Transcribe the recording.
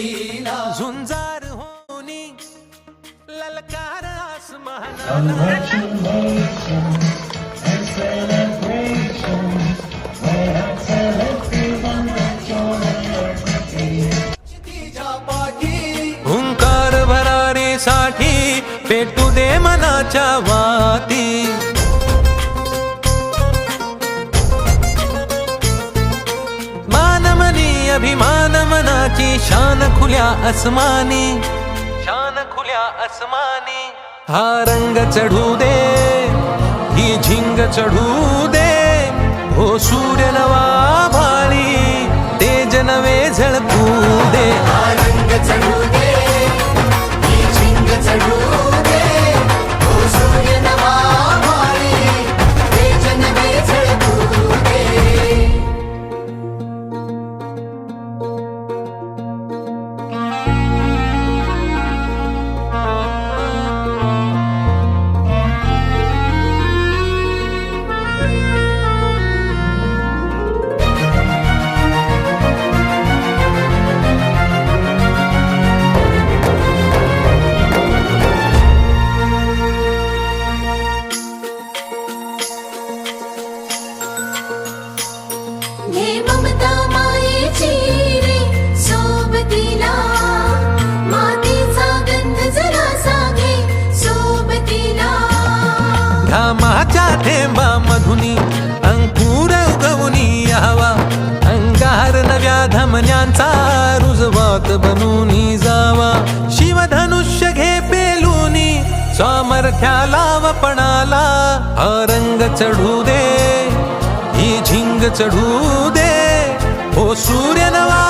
झुंजार होनी ललकार आसमानाला हुंकार भरारीसाठी पेटू दे मनाच्या वाती मानमनी अभिमान मनाची शान खुल्या आसमानी हा रंग चढू दे ही झिंग चढू दे हो सूर्य नवा भाळी तेज नवे झळकू दे रंग चढू दे ही झिंग चढू दे हो सूर्य नवा भाळी तेज नवे झळकू दे हे ममता मायेची रे सोबतीला मातीचा गंध जरा सागे सोबतीला घामाच्या थेंबामधुनी अंकुर उगवूनी यावा अंगार नव्या धमन्यांचा रुजवात बनूनी जावा शिवधनुष्य घे पेलूनी सामर्थ्याला वपणाला हा रंग चढू दे ही झिंग चढू दे हो सूर्य नवा